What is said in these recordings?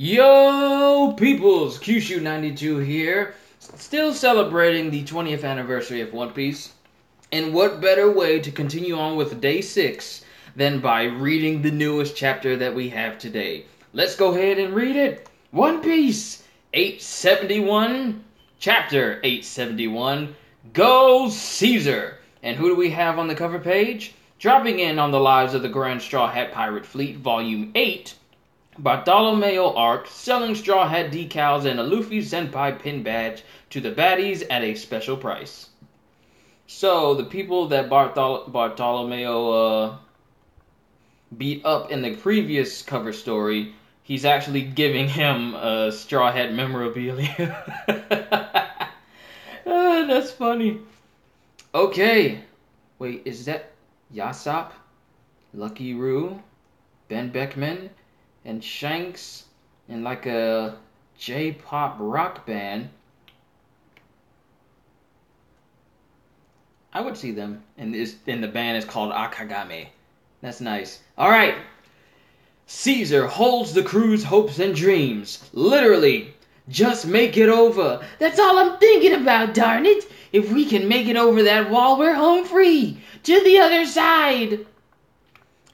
Yo, peoples! Kyushu92 here, still celebrating the 20th anniversary of One Piece. And what better way to continue on with day 6 than by reading the newest chapter that we have today? Let's go ahead and read it. One Piece 871, chapter 871, Go Caesar! And who do we have on the cover page? Dropping in on the lives of the Grand Straw Hat Pirate Fleet, Volume 8, Bartolomeo Arc, selling Straw Hat decals and a Luffy Senpai pin badge to the baddies at a special price. So, the people that Bartolomeo beat up in the previous cover story, he's actually giving him Straw Hat memorabilia. That's funny. Okay. Wait, is that Yasop, Lucky Roo, Ben Beckman, and Shanks in like a J-pop rock band? I would see them. And the band is called Akagame. That's nice. Alright. Caesar holds the crew's hopes and dreams. Literally. Just make it over. That's all I'm thinking about, darn it. If we can make it over that wall, we're home free. To the other side.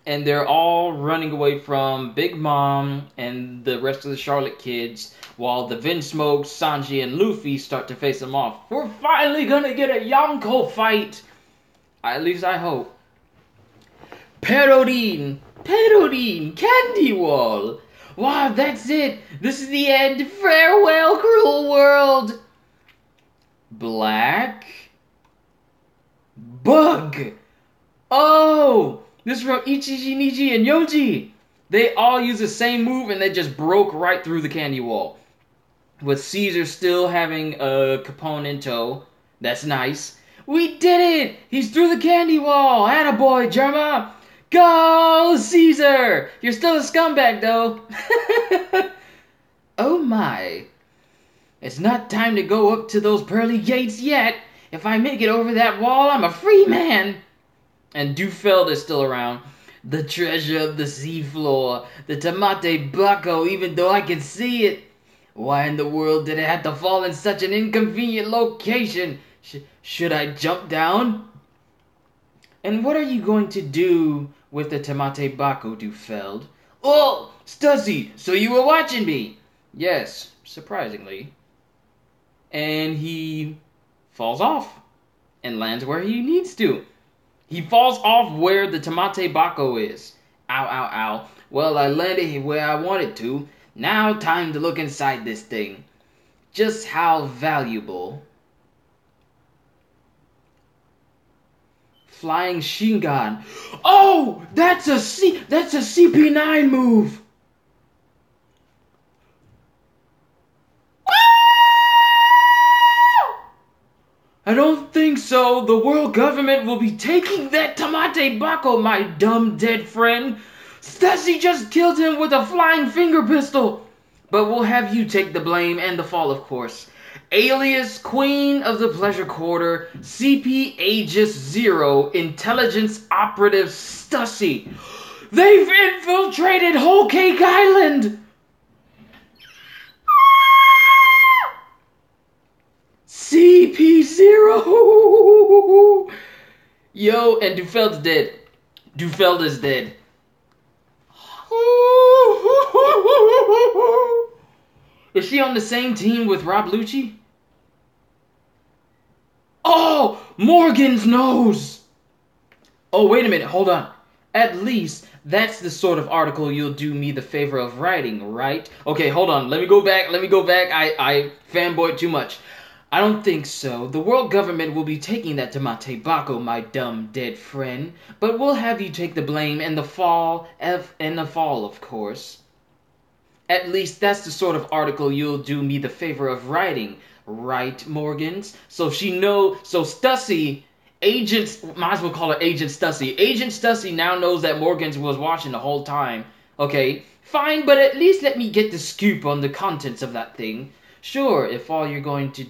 And they're all running away from Big Mom and the rest of the Charlotte kids, while the Vinsmoke, Sanji, and Luffy start to face them off. We're finally gonna get a Yonko fight! At least I hope. Perodine, Candy Wall! Wow, that's it! This is the end! Farewell, cruel world! Black Bug! Oh! This is from Ichiji, Niji, and Yoji. They all use the same move and they just broke right through the candy wall. With Caesar still having a Capone in tow. That's nice. We did it! He's through the candy wall! Attaboy, Germa! Go, Caesar! You're still a scumbag, though. Oh my. It's not time to go up to those pearly gates yet. If I make it over that wall, I'm a free man. And Dufeld is still around. The treasure of the seafloor. The Tamate Bako, even though I can see it. Why in the world did it have to fall in such an inconvenient location? Should I jump down? And what are you going to do with the Tamate Bako, Dufeld? Oh, Stussy, so you were watching me. Yes, surprisingly. And he falls off and lands where he needs to. He falls off where the Tamate Bako is. Ow, ow, ow. Well, I landed where I wanted to. Now time to look inside this thing. Just how valuable. Flying Shingan. Oh! That's a CP9 move! I don't think so. The world government will be taking that Tamate Bako, my dumb dead friend. Stussy just killed him with a flying finger pistol. But we'll have you take the blame and the fall, of course. Alias Queen of the Pleasure Quarter, CP Aegis Zero, Intelligence Operative Stussy. They've infiltrated Whole Cake Island! CP0! Yo, and Dufeld's dead. Dufeld is dead. Is she on the same team with Rob Lucci? Oh! Morgan's nose! Oh, wait a minute, hold on. At least, that's the sort of article you'll do me the favor of writing, right? Okay, hold on, let me go back. I fanboyed too much. I don't think so. The world government will be taking that Tamate Bako, my dumb dead friend. But we'll have you take the blame and the fall, of course. At least that's the sort of article you'll do me the favor of writing, right, Morgans? So Stussy, might as well call her Agent Stussy. Agent Stussy now knows that Morgans was watching the whole time. Okay, fine, but at least let me get the scoop on the contents of that thing. Sure, if all you're going to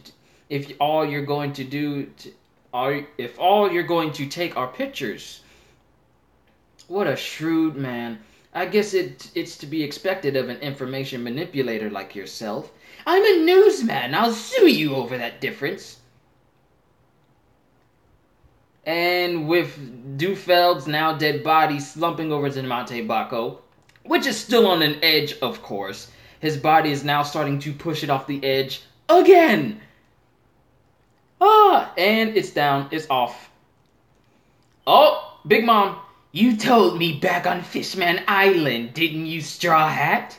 take our pictures. What a shrewd man. I guess it's to be expected of an information manipulator like yourself. I'm a newsman. I'll sue you over that difference. And with Dufeld's now dead body slumping over to Monte Bacco, which is still on an edge, of course, his body is now starting to push it off the edge again. And it's down. It's off. Oh, Big Mom. You told me back on Fishman Island, didn't you, Straw Hat?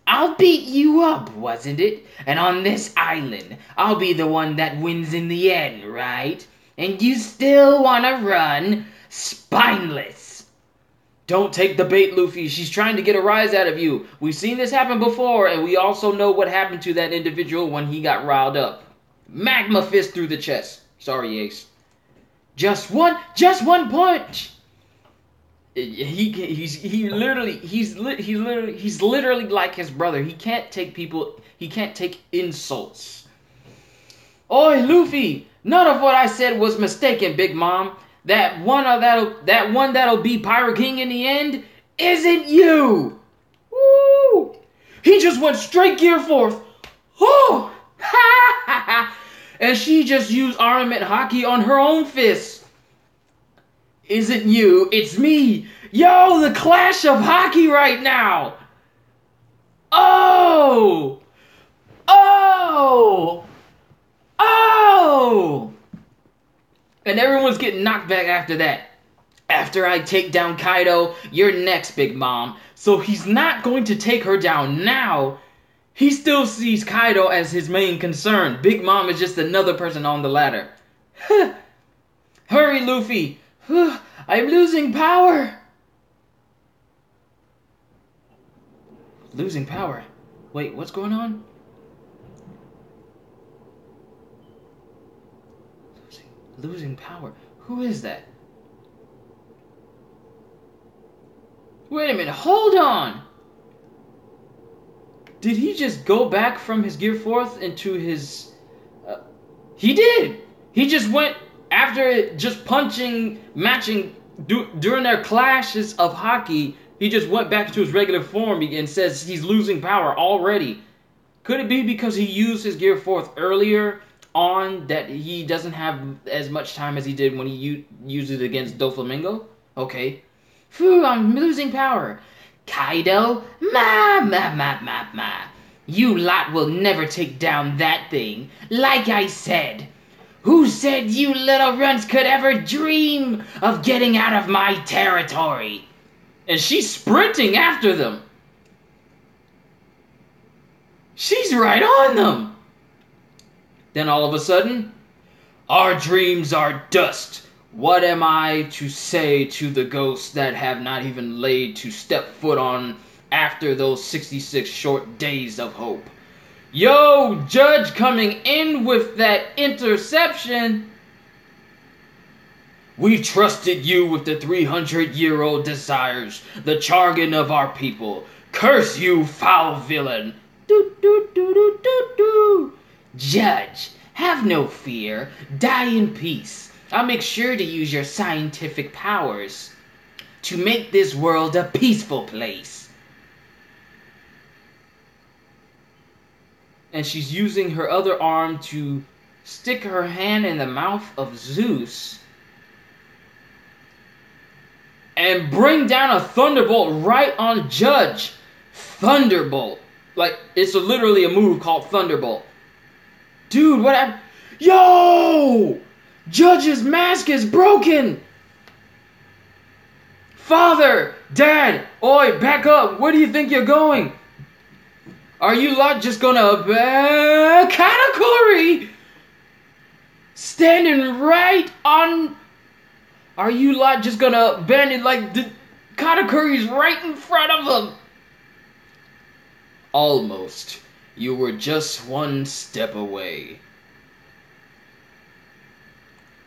I'll beat you up, wasn't it? And on this island, I'll be the one that wins in the end, right? And you still wanna run? Spineless! Don't take the bait, Luffy. She's trying to get a rise out of you. We've seen this happen before, and we also know what happened to that individual when he got riled up. Magma fist through the chest. Sorry, Ace. Just one punch. He's literally like his brother. He can't take insults. Oi, Luffy! None of what I said was mistaken, Big Mom. That one that'll be Pirate King in the end isn't you. Woo! He just went straight Gear Force. Oh! Ha ha ha! And she just used armament hockey on her own fist. Isn't you, it's me. Yo, the clash of hockey right now. Oh! Oh! Oh! And everyone's getting knocked back after that. After I take down Kaido, you're next, Big Mom. So he's not going to take her down now. He still sees Kaido as his main concern. Big Mom is just another person on the ladder. Hurry, Luffy. I'm losing power. Losing power? Wait, what's going on? Losing power? Who is that? Wait a minute, hold on! Did he just go back from his Gear 4th into his... He did! He just went after just punching, matching, during their clashes of hockey, he just went back to his regular form and says he's losing power already. Could it be because he used his Gear 4th earlier on that he doesn't have as much time as he did when he used it against Doflamingo? Okay. Phew, I'm losing power. Kaido, ma. You lot will never take down that thing. Like I said. Who said you little runts could ever dream of getting out of my territory? And she's sprinting after them. She's right on them. Then all of a sudden, our dreams are dust. What am I to say to the ghosts that have not even laid to step foot on after those 66 short days of hope? Yo, Judge coming in with that interception. We trusted you with the 300-year-old desires, the jargon of our people. Curse you, foul villain. Judge, have no fear. Die in peace. I'll make sure to use your scientific powers to make this world a peaceful place. And she's using her other arm to stick her hand in the mouth of Zeus and bring down a thunderbolt right on Judge. Thunderbolt. Like, it's literally a move called Thunderbolt. Dude, what happened? Yo! Judge's mask is broken! Father! Dad! Oi, back up! Where do you think you're going? Are you lot just gonna... Katakuri! Standing right on... Are you lot just gonna abandon, like, the Katakuri's right in front of them? Almost. You were just one step away.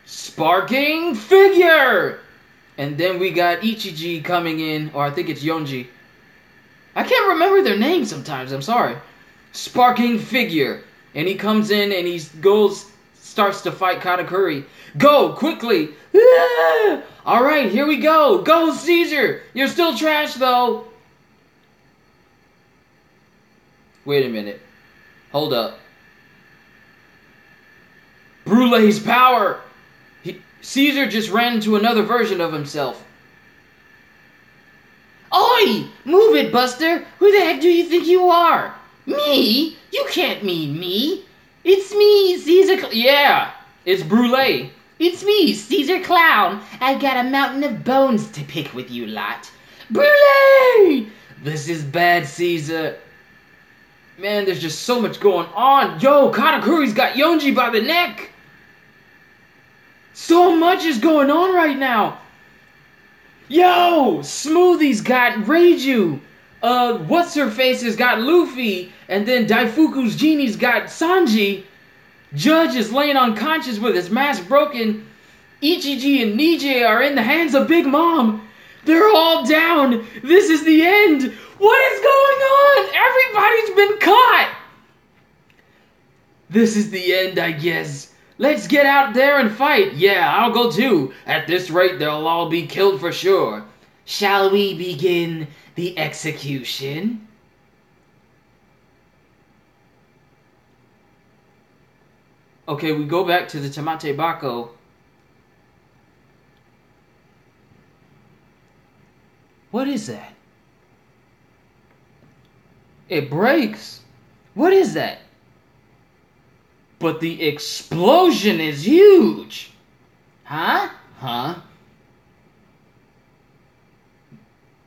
Sparking figure! And then we got Ichiji coming in, or I think it's Yonji. I can't remember their names sometimes, I'm sorry. Sparking figure. And he comes in and he goes starts to fight Katakuri. Go, quickly! Ah! Alright, here we go! Go, Caesar! You're still trash, though! Wait a minute. Hold up. Brulee's power! Caesar just ran into another version of himself. Oi! Move it, Buster! Who the heck do you think you are? Me? You can't mean me! It's me, Caesar Yeah! It's Brulee. It's me, Caesar Clown. I got a mountain of bones to pick with you lot. Brulee! This is bad, Caesar. Man, there's just so much going on. Yo, Katakuri's got Yonji by the neck. So much is going on right now. Yo, Smoothie's got Reiju. What's-her-face has got Luffy. And then Daifuku's Genie's got Sanji. Judge is laying unconscious with his mask broken. Ichiji and Nije are in the hands of Big Mom. They're all down. This is the end. What is going on? Everybody's been caught. This is the end, I guess. Let's get out there and fight. Yeah, I'll go too. At this rate, they'll all be killed for sure. Shall we begin the execution? Okay, we go back to the Tamate Bako. What is that? It breaks. What is that? But the explosion is huge. Huh?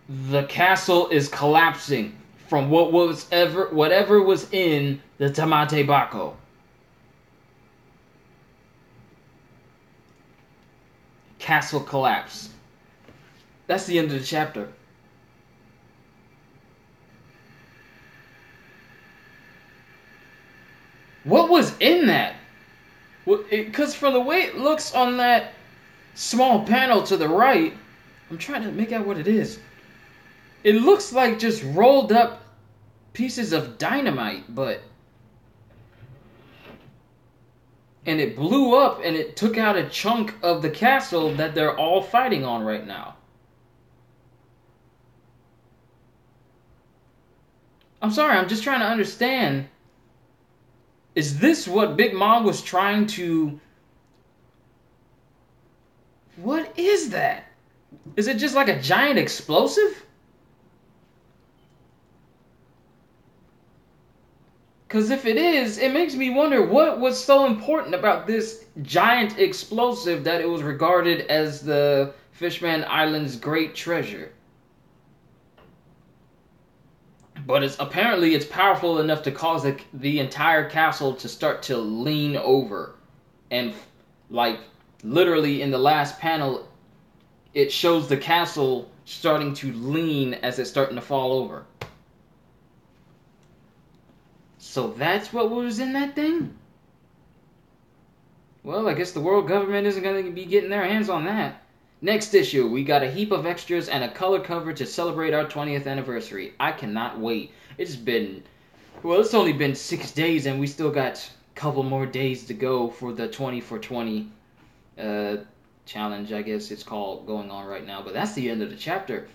The castle is collapsing from whatever was in the Tamate Bako. Castle collapse. That's the end of the chapter. What was in that? Because from the way it looks on that small panel to the right, I'm trying to make out what it is. It looks like just rolled up pieces of dynamite, but... And it blew up and it took out a chunk of the castle that they're all fighting on right now. I'm sorry, I'm just trying to understand. Is this what Big Mom was trying to... What is that? Is it just like a giant explosive? Because if it is, it makes me wonder what was so important about this giant explosive that it was regarded as the Fishman Island's great treasure. But apparently it's powerful enough to cause the entire castle to start to lean over. And like literally in the last panel, it shows the castle starting to lean as it's starting to fall over. So that's what was in that thing? Well, I guess the world government isn't going to be getting their hands on that. Next issue, we got a heap of extras and a color cover to celebrate our 20th anniversary. I cannot wait. It's only been 6 days and we still got a couple more days to go for the 20 for 20 challenge, I guess it's called, going on right now. But that's the end of the chapter.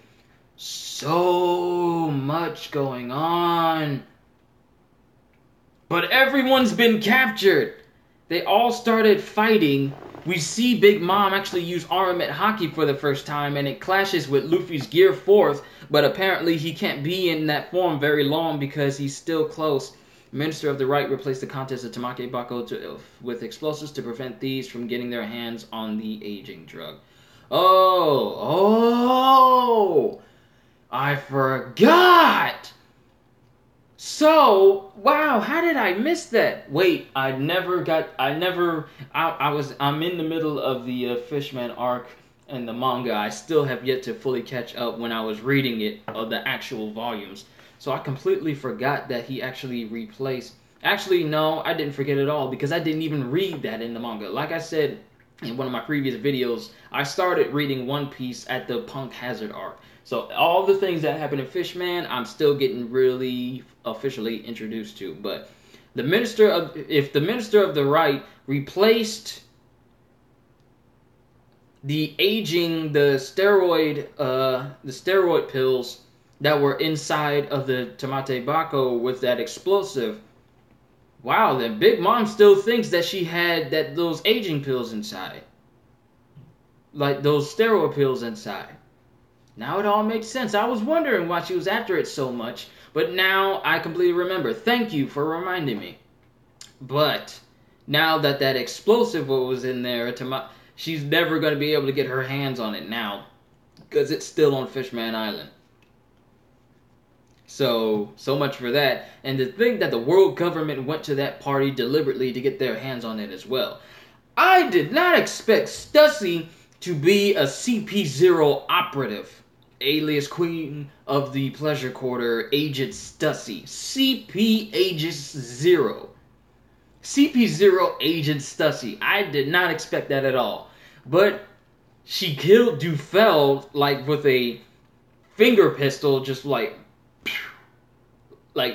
So much going on. But everyone's been captured. They all started fighting. We see Big Mom actually use armament hockey for the first time, and it clashes with Luffy's Gear 4th, but apparently he can't be in that form very long because he's still close. Minister of the Right replaced the contents of Tamake Bako with explosives to prevent thieves from getting their hands on the aging drug. Oh! I forgot! So, wow, how did I miss that? Wait, I'm in the middle of the Fishman arc and the manga. I still have yet to fully catch up when I was reading it, of the actual volumes. So I completely forgot that he actually replaced... Actually, no, I didn't forget at all, because I didn't even read that in the manga. Like I said in one of my previous videos, I started reading One Piece at the Punk Hazard arc. So all the things that happened in Fishman, I'm still getting really officially introduced to. But If the minister of the right replaced the steroid pills that were inside of the Tamate Bako with that explosive, wow, then Big Mom still thinks that she had those aging pills inside. Like those steroid pills inside. Now it all makes sense. I was wondering why she was after it so much, but now I completely remember. Thank you for reminding me. But now that explosive was in there, she's never going to be able to get her hands on it now because it's still on Fishman Island. So much for that. And to think that the world government went to that party deliberately to get their hands on it as well. I did not expect Stussy to be a CP0 operative. Alias Queen of the Pleasure Quarter, Agent Stussy. CP Agent 0. CP0 Agent Stussy. I did not expect that at all. But she killed Dufel like with a finger pistol, just like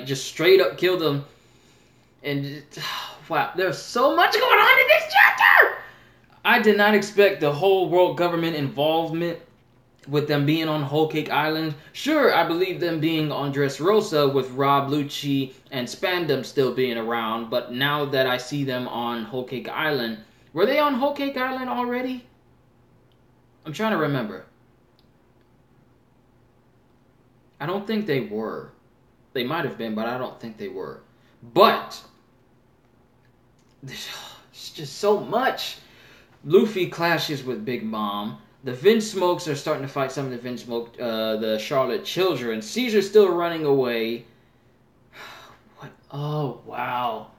just straight up killed him. And wow, there's so much going on in this chapter! I did not expect the whole world government involvement with them being on Whole Cake Island. Sure, I believe them being on Dressrosa with Rob Lucci and Spandam still being around, but now that I see them on Whole Cake Island, were they on Whole Cake Island already? I'm trying to remember. I don't think they were. They might have been, but I don't think they were. But it's just so much. Luffy clashes with Big Mom. The Vinsmokes are starting to fight some of the Vinsmoke, the Charlotte children. Caesar's still running away. What? Oh, wow.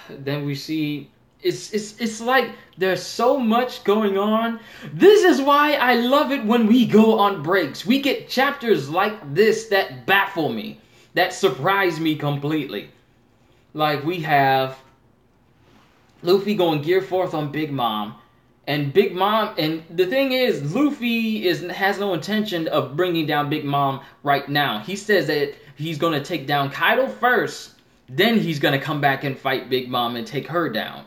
Then we see... It's like there's so much going on. This is why I love it when we go on breaks. We get chapters like this that baffle me. That surprise me completely. Like we have Luffy going gear forth on Big Mom. And Big Mom, and the thing is, Luffy has no intention of bringing down Big Mom right now. He says that he's going to take down Kaido first, then he's going to come back and fight Big Mom and take her down.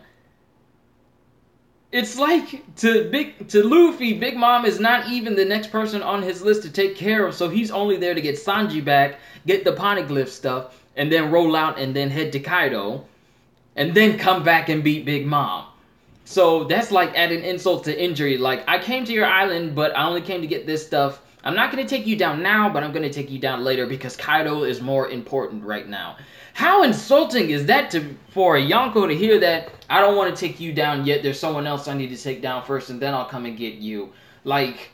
It's like, to Luffy, Big Mom is not even the next person on his list to take care of, so he's only there to get Sanji back, get the Poneglyph stuff, and then roll out and then head to Kaido, and then come back and beat Big Mom. So that's like adding insult to injury. Like, I came to your island, but I only came to get this stuff. I'm not going to take you down now, but I'm going to take you down later because Kaido is more important right now. How insulting is that for a Yonko to hear that, I don't want to take you down yet, there's someone else I need to take down first, and then I'll come and get you. Like,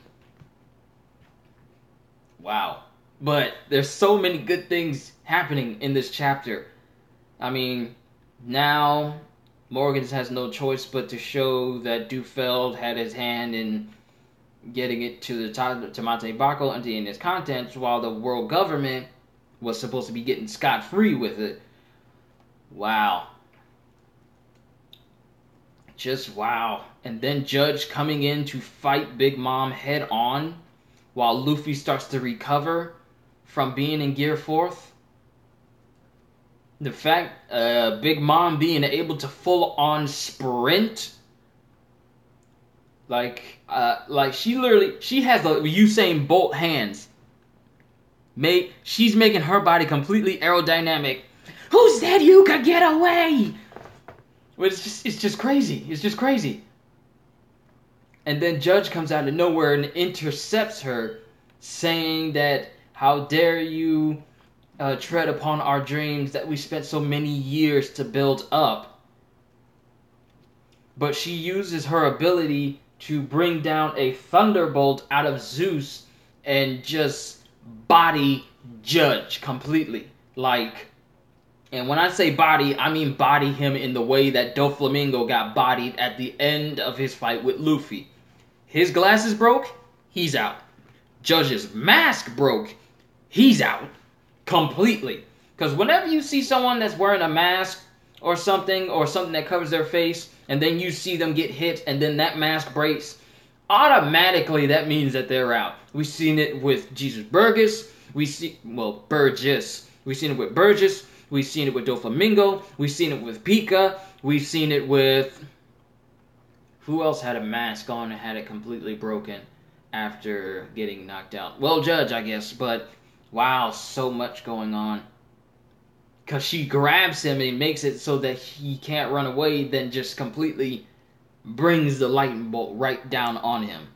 wow. But there's so many good things happening in this chapter. I mean, now Morgan has no choice but to show that Dufeld had his hand in getting it to the Tamate Bako, emptying its contents, while the world government was supposed to be getting scot-free with it. Wow. Just wow. And then Judge coming in to fight Big Mom head on while Luffy starts to recover from being in Gear 4th. The fact Big Mom being able to full-on sprint, like she has the Usain Bolt hands. She's making her body completely aerodynamic. Who said you could get away? Well, it's just crazy. It's just crazy. And then Judge comes out of nowhere and intercepts her, saying that, how dare you tread upon our dreams that we spent so many years to build up. But she uses her ability to bring down a thunderbolt out of Zeus and just body Judge completely. Like, and when I say body, I mean body him in the way that Doflamingo got bodied at the end of his fight with Luffy. His glasses broke, he's out. Judge's mask broke, he's out. Completely. Because whenever you see someone that's wearing a mask or something that covers their face, and then you see them get hit, and then that mask breaks, automatically that means that they're out. We've seen it with Jesus Burgess. Burgess. We've seen it with Burgess. We've seen it with Doflamingo. We've seen it with Pika. We've seen it with... Who else had a mask on and had it completely broken after getting knocked out? Well, Judge, I guess. But, wow, so much going on. Because she grabs him and makes it so that he can't run away, then just completely brings the lightning bolt right down on him.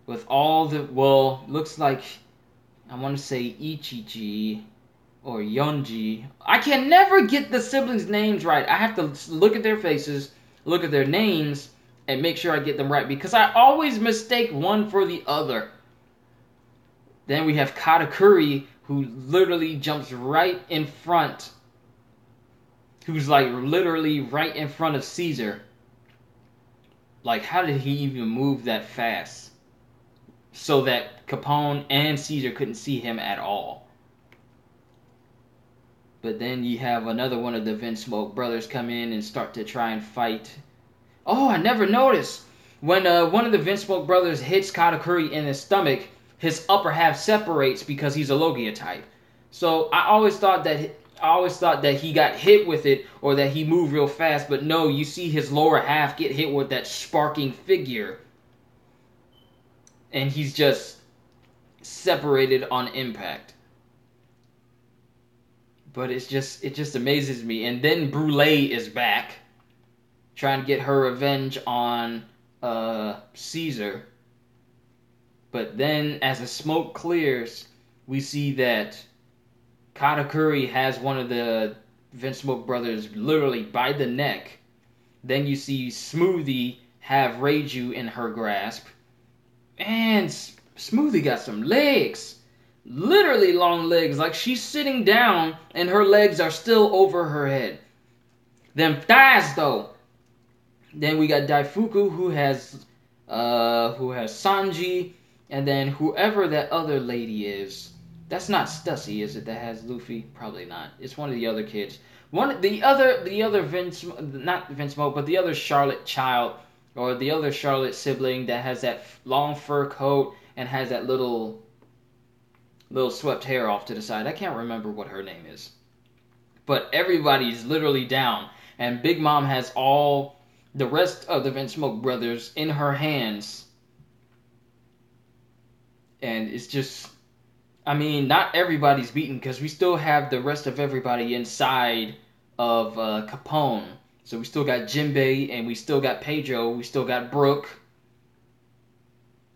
With all the... Well, looks like... I want to say Ichiji or Yonji. I can never get the siblings' names right. I have to look at their faces, look at their names, and make sure I get them right. Because I always mistake one for the other. Then we have Katakuri, who literally jumps right in front. Who's like literally right in front of Caesar. Like, how did he even move that fast? So that Capone and Caesar couldn't see him at all. But then you have another one of the Vinsmoke brothers come in and start to try and fight. Oh, I never noticed. When one of the Vinsmoke brothers hits Katakuri in his stomach, his upper half separates because he's a Logia type. So I always thought that he got hit with it or that he moved real fast. But no, you see his lower half get hit with that sparking figure. And he's just separated on impact. But it just amazes me. And then Brûlée is back, trying to get her revenge on Caesar. But then, as the smoke clears, we see that Katakuri has one of the Vinsmoke brothers literally by the neck. Then you see Smoothie have Reiju in her grasp. And Smoothie got some legs. Literally long legs. Like she's sitting down and her legs are still over her head. Them thighs though. Then we got Daifuku who has Sanji. And then whoever that other lady is. That's not Stussy, is it, that has Luffy? Probably not. It's one of the other kids. The other Vince, not Vince Mo, but the other Charlotte child. Or the other Charlotte sibling that has that long fur coat and has that little swept hair off to the side. I can't remember what her name is. But everybody's literally down. And Big Mom has all the rest of the Vinsmoke brothers in her hands. And it's just... I mean, not everybody's beaten because we still have the rest of everybody inside of Capone. So we still got Jinbei, and we still got Pedro, we still got Brook,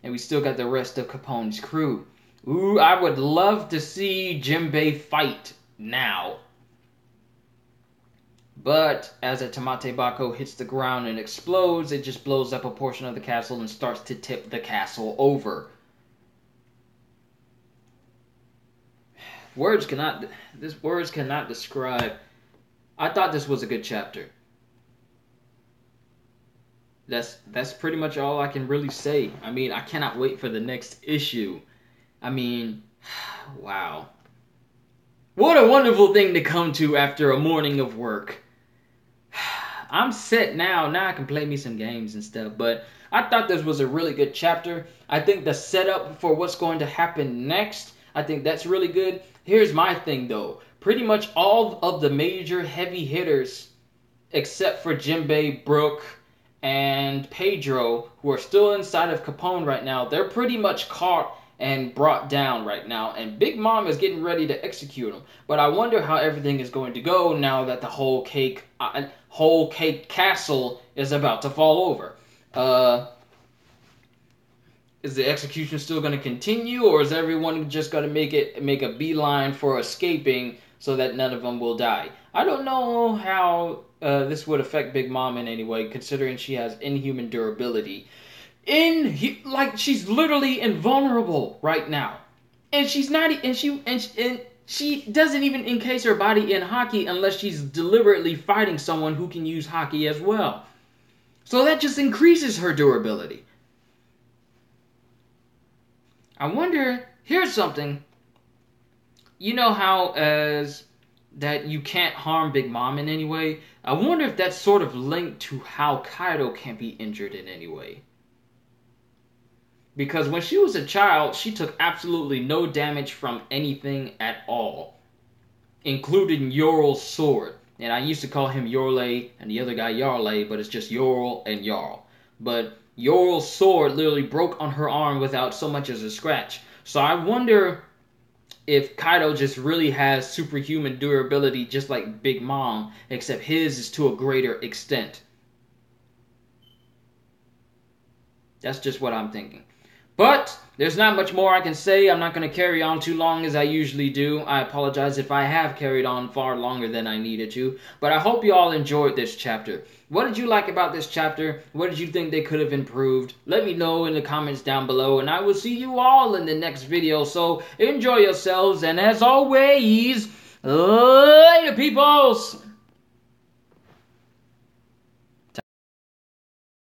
and we still got the rest of Capone's crew. Ooh, I would love to see Jinbei fight now. But as a Tamate Bako hits the ground and explodes, it just blows up a portion of the castle and starts to tip the castle over. Words cannot describe. I thought this was a good chapter. That's pretty much all I can really say. I mean, I cannot wait for the next issue. I mean, wow. What a wonderful thing to come to after a morning of work. I'm set now. Now I can play me some games and stuff. But I thought this was a really good chapter. I think the setup for what's going to happen next, I think that's really good. Here's my thing, though. Pretty much all of the major heavy hitters, except for Jinbei, Brook, and Pedro, who are still inside of Capone right now, they're pretty much caught and brought down right now. And Big Mom is getting ready to execute them. But I wonder how everything is going to go now that the whole cake castle is about to fall over. Is the execution still going to continue, or is everyone just going to make a beeline for escaping so that none of them will die? I don't know how this would affect Big Mom in any way, considering she has inhuman durability. She's literally invulnerable right now, and she's not, and she doesn't even encase her body in Haki unless she's deliberately fighting someone who can use Haki as well. So that just increases her durability. I wonder, here's something. You know how that you can't harm Big Mom in any way? I wonder if that's sort of linked to how Kaido can't be injured in any way. Because when she was a child, she took absolutely no damage from anything at all, including Yorl's sword. And I used to call him Yorle and the other guy Yarle, but it's just Yorl and Jarl. But Yorl's sword literally broke on her arm without so much as a scratch. So I wonder if Kaido just really has superhuman durability just like Big Mom, except his is to a greater extent. That's just what I'm thinking. But there's not much more I can say. I'm not going to carry on too long as I usually do. I apologize if I have carried on far longer than I needed to. But I hope you all enjoyed this chapter. What did you like about this chapter? What did you think they could have improved? Let me know in the comments down below. And I will see you all in the next video. So enjoy yourselves. And as always, later peoples!